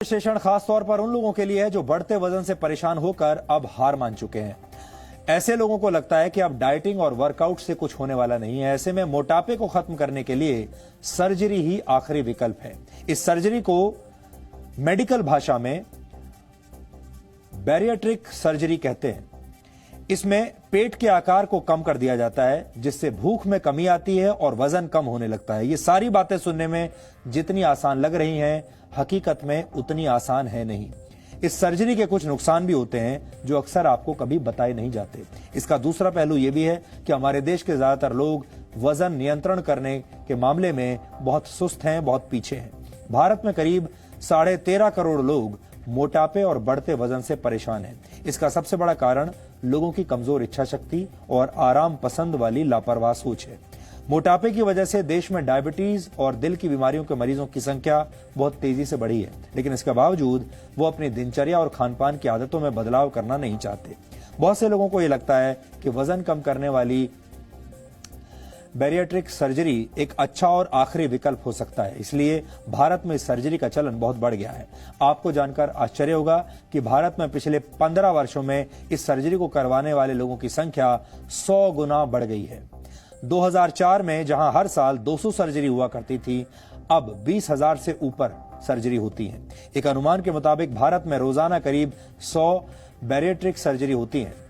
विश्लेषण खास तौर पर उन लोगों के लिए है जो बढ़ते वजन से परेशान होकर अब हार मान चुके हैं। ऐसे लोगों को लगता है कि अब डाइटिंग और वर्कआउट से कुछ होने वाला नहीं है। ऐसे में मोटापे को खत्म करने के लिए सर्जरी ही आखिरी विकल्प है। इस सर्जरी को मेडिकल भाषा में बैरिएट्रिक सर्जरी कहते हैं। इसमें पेट के आकार को कम कर दिया जाता है, जिससे भूख में कमी आती है और वजन कम होने लगता है। ये सारी बातें सुनने में जितनी आसान लग रही हैं, हकीकत में उतनी आसान है नहीं। इस सर्जरी के कुछ नुकसान भी होते हैं जो अक्सर आपको कभी बताए नहीं जाते। इसका दूसरा पहलू यह भी है कि हमारे देश के ज्यादातर लोग वजन नियंत्रण करने के मामले में बहुत सुस्त हैं, बहुत पीछे हैं। भारत में करीब 13.5 करोड़ लोग मोटापे और बढ़ते वजन से परेशान हैं। इसका सबसे बड़ा कारण लोगों की कमजोर इच्छा शक्ति और आराम पसंद वाली लापरवाह सोच है। मोटापे की वजह से देश में डायबिटीज और दिल की बीमारियों के मरीजों की संख्या बहुत तेजी से बढ़ी है, लेकिन इसके बावजूद वो अपनी दिनचर्या और खानपान की आदतों में बदलाव करना नहीं चाहते। बहुत से लोगों को ये लगता है कि वजन कम करने वाली बैरिएट्रिक सर्जरी एक अच्छा और आखिरी विकल्प हो सकता है, इसलिए भारत में इस सर्जरी का चलन बहुत बढ़ गया है। आपको जानकर आश्चर्य होगा कि भारत में पिछले 15 वर्षों में इस सर्जरी को करवाने वाले लोगों की संख्या 100 गुना बढ़ गई है। 2004 में जहां हर साल 200 सर्जरी हुआ करती थी, अब 20,000 से ऊपर सर्जरी होती है। एक अनुमान के मुताबिक भारत में रोजाना करीब 100 बैरिएट्रिक सर्जरी होती हैं।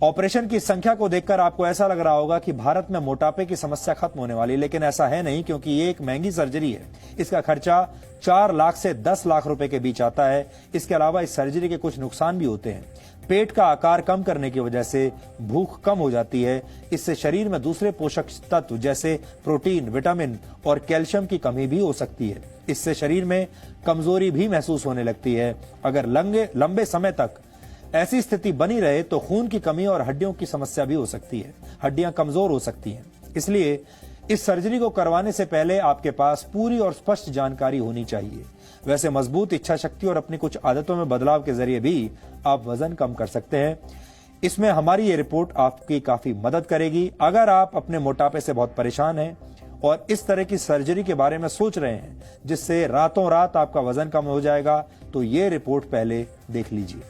ऑपरेशन की संख्या को देखकर आपको ऐसा लग रहा होगा कि भारत में मोटापे की समस्या खत्म होने वाली, लेकिन ऐसा है नहीं, क्योंकि ये एक महंगी सर्जरी है। इसका खर्चा 4 लाख से 10 लाख रुपए के बीच आता है। इसके अलावा इस सर्जरी के कुछ नुकसान भी होते हैं। पेट का आकार कम करने की वजह से भूख कम हो जाती है। इससे शरीर में दूसरे पोषक तत्व जैसे प्रोटीन, विटामिन और कैल्शियम की कमी भी हो सकती है। इससे शरीर में कमजोरी भी महसूस होने लगती है। अगर लंबे समय तक ऐसी स्थिति बनी रहे तो खून की कमी और हड्डियों की समस्या भी हो सकती है। हड्डियां कमजोर हो सकती हैं। इसलिए इस सर्जरी को करवाने से पहले आपके पास पूरी और स्पष्ट जानकारी होनी चाहिए। वैसे मजबूत इच्छा शक्ति और अपनी कुछ आदतों में बदलाव के जरिए भी आप वजन कम कर सकते हैं। इसमें हमारी ये रिपोर्ट आपकी काफी मदद करेगी। अगर आप अपने मोटापे से बहुत परेशान हैं और इस तरह की सर्जरी के बारे में सोच रहे हैं जिससे रातों रात आपका वजन कम हो जाएगा, तो ये रिपोर्ट पहले देख लीजिए।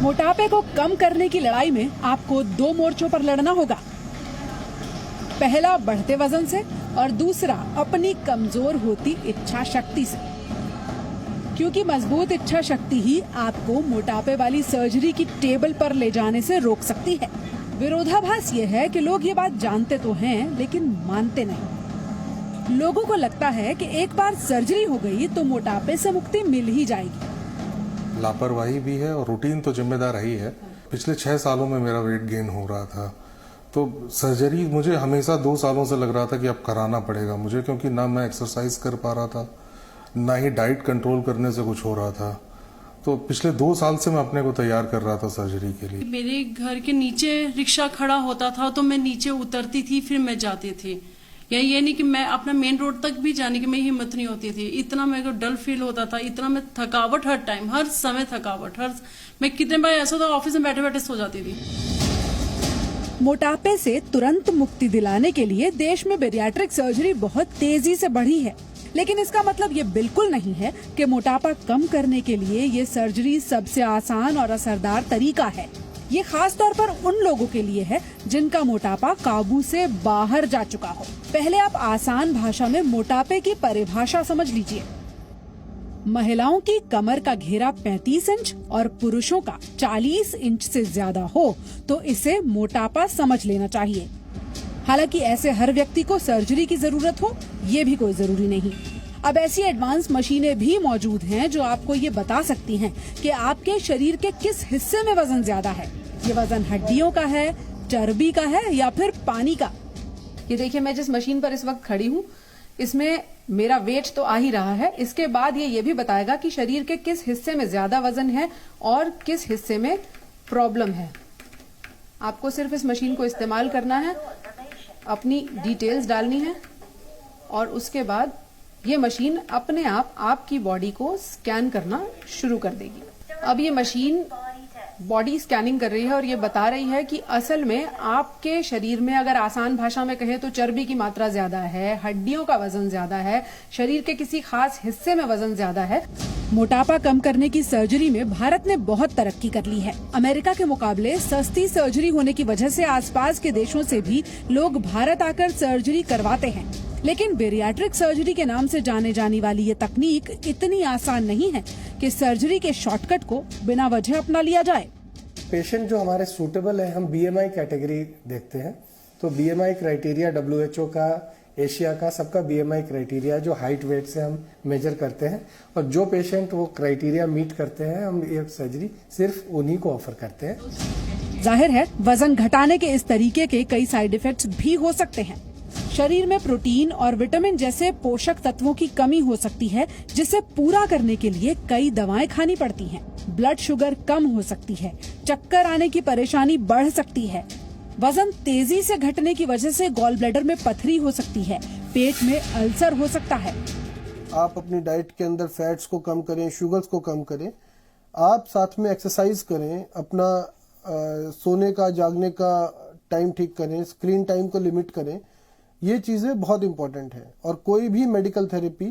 मोटापे को कम करने की लड़ाई में आपको 2 मोर्चों पर लड़ना होगा। पहला बढ़ते वजन से और दूसरा अपनी कमजोर होती इच्छा शक्ति से, क्योंकि मजबूत इच्छा शक्ति ही आपको मोटापे वाली सर्जरी की टेबल पर ले जाने से रोक सकती है। विरोधाभास ये है कि लोग ये बात जानते तो हैं, लेकिन मानते नहीं। लोगों को लगता है कि एक बार सर्जरी हो गई तो मोटापे से मुक्ति मिल ही जाएगी। लापरवाही भी है और रूटीन तो जिम्मेदार ही है। पिछले 6 सालों में मेरा वेट गेन हो रहा था, तो सर्जरी मुझे हमेशा 2 सालों से लग रहा था कि अब कराना पड़ेगा मुझे, क्योंकि ना मैं एक्सरसाइज कर पा रहा था, ना ही डाइट कंट्रोल करने से कुछ हो रहा था। तो पिछले 2 साल से मैं अपने को तैयार कर रहा था सर्जरी के लिए। मेरे घर के नीचे रिक्शा खड़ा होता था तो मैं नीचे उतरती थी, फिर मैं जाती थी। या ये नहीं कि मैं अपना मेन रोड तक भी जाने की मेरी हिम्मत नहीं होती थी। इतना मेरे को डल फील होता था, इतना मैं थकावट हर टाइम, हर समय थकावट, मैं कितने बार ऐसा था ऑफिस में बैठे बैठे सो जाती थी। मोटापे से तुरंत मुक्ति दिलाने के लिए देश में बैरिएट्रिक सर्जरी बहुत तेजी से बढ़ी है, लेकिन इसका मतलब ये बिल्कुल नहीं है कि मोटापा कम करने के लिए ये सर्जरी सबसे आसान और असरदार तरीका है। ये खास तौर पर उन लोगों के लिए है जिनका मोटापा काबू से बाहर जा चुका हो। पहले आप आसान भाषा में मोटापे की परिभाषा समझ लीजिए। महिलाओं की कमर का घेरा 35 इंच और पुरुषों का 40 इंच से ज्यादा हो तो इसे मोटापा समझ लेना चाहिए। हालांकि ऐसे हर व्यक्ति को सर्जरी की जरूरत हो, ये भी कोई जरूरी नहीं। अब ऐसी एडवांस मशीनें भी मौजूद हैं जो आपको ये बता सकती हैं कि आपके शरीर के किस हिस्से में वजन ज्यादा है। ये वजन हड्डियों का है, चर्बी का है या फिर पानी का। ये देखिए, मैं जिस मशीन पर इस वक्त खड़ी हूँ, इसमें मेरा वेट तो आ ही रहा है। इसके बाद ये भी बताएगा कि शरीर के किस हिस्से में ज्यादा वजन है और किस हिस्से में प्रॉब्लम है। आपको सिर्फ इस मशीन को इस्तेमाल करना है अपनी डिटेल्स डालनी है और उसके बाद ये मशीन अपने आप आपकी बॉडी को स्कैन करना शुरू कर देगी। अब ये मशीन बॉडी स्कैनिंग कर रही है और ये बता रही है कि असल में आपके शरीर में, अगर आसान भाषा में कहें तो चर्बी की मात्रा ज्यादा है, हड्डियों का वजन ज्यादा है, शरीर के किसी खास हिस्से में वजन ज्यादा है। मोटापा कम करने की सर्जरी में भारत ने बहुत तरक्की कर ली है। अमेरिका के मुकाबले सस्ती सर्जरी होने की वजह से आसपास के देशों से भी लोग भारत आकर सर्जरी करवाते हैं। लेकिन बेरियाट्रिक सर्जरी के नाम से जाने जाने वाली ये तकनीक इतनी आसान नहीं है कि सर्जरी के शॉर्टकट को बिना वजह अपना लिया जाए। पेशेंट जो हमारे सूटेबल है, हम बीएमआई कैटेगरी देखते हैं। तो बीएमआई क्राइटेरिया WHO का, एशिया का, सबका बीएमआई क्राइटेरिया जो हाइट वेट से हम मेजर करते हैं, और जो पेशेंट वो क्राइटेरिया मीट करते हैं हम ये सर्जरी सिर्फ उन्हीं को ऑफर करते हैं। जाहिर है वजन घटाने के इस तरीके के कई साइड इफेक्ट्स भी हो सकते हैं। शरीर में प्रोटीन और विटामिन जैसे पोषक तत्वों की कमी हो सकती है, जिसे पूरा करने के लिए कई दवाएं खानी पड़ती हैं। ब्लड शुगर कम हो सकती है, चक्कर आने की परेशानी बढ़ सकती है, वजन तेजी से घटने की वजह से गॉल ब्लैडर में पथरी हो सकती है, पेट में अल्सर हो सकता है। आप अपनी डाइट के अंदर फैट्स को कम करें, शुगर्स को कम करें, आप साथ में एक्सरसाइज करें, अपना सोने का जागने का टाइम ठीक करें, स्क्रीन टाइम को लिमिट करें। ये चीजें बहुत इंपॉर्टेंट है और कोई भी मेडिकल थेरेपी,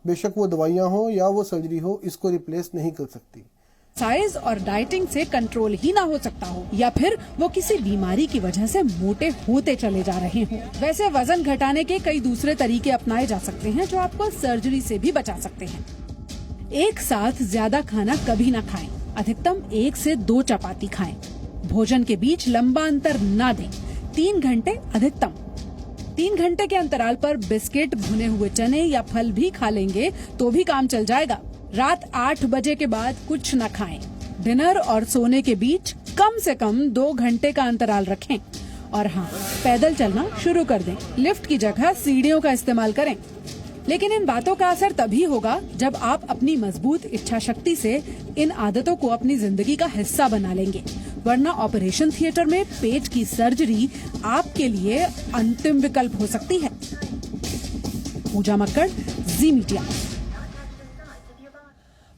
बेशक वो दवाइयां हो या वो सर्जरी हो, इसको रिप्लेस नहीं कर सकती। एक्सरसाइज और डाइटिंग से कंट्रोल ही ना हो सकता हो, या फिर वो किसी बीमारी की वजह से मोटे होते चले जा रहे हों। वैसे वजन घटाने के कई दूसरे तरीके अपनाए जा सकते हैं जो आपको सर्जरी से भी बचा सकते हैं। एक साथ ज्यादा खाना कभी ना खाएं, अधिकतम 1 से 2 चपाती खाएं। भोजन के बीच लंबा अंतर ना दें, 3 घंटे अधिकतम। 3 घंटे के अंतराल पर बिस्किट, भुने हुए चने या फल भी खा लेंगे तो भी काम चल जाएगा। रात 8 बजे के बाद कुछ न खाएं। डिनर और सोने के बीच कम से कम 2 घंटे का अंतराल रखें। और हाँ, पैदल चलना शुरू कर दें, लिफ्ट की जगह सीढ़ियों का इस्तेमाल करें। लेकिन इन बातों का असर तभी होगा जब आप अपनी मजबूत इच्छा शक्ति से इन आदतों को अपनी जिंदगी का हिस्सा बना लेंगे, वरना ऑपरेशन थिएटर में पेट की सर्जरी आपके लिए अंतिम विकल्प हो सकती है। पूजा मक्कड़, जी मीडिया।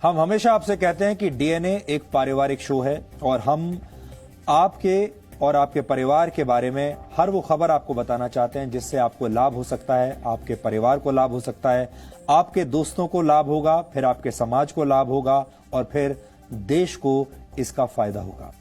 हम हमेशा आपसे कहते हैं कि डीएनए एक पारिवारिक शो है और हम आपके और आपके परिवार के बारे में हर वो खबर आपको बताना चाहते हैं जिससे आपको लाभ हो सकता है, आपके परिवार को लाभ हो सकता है, आपके दोस्तों को लाभ होगा, फिर आपके समाज को लाभ होगा और फिर देश को इसका फायदा होगा।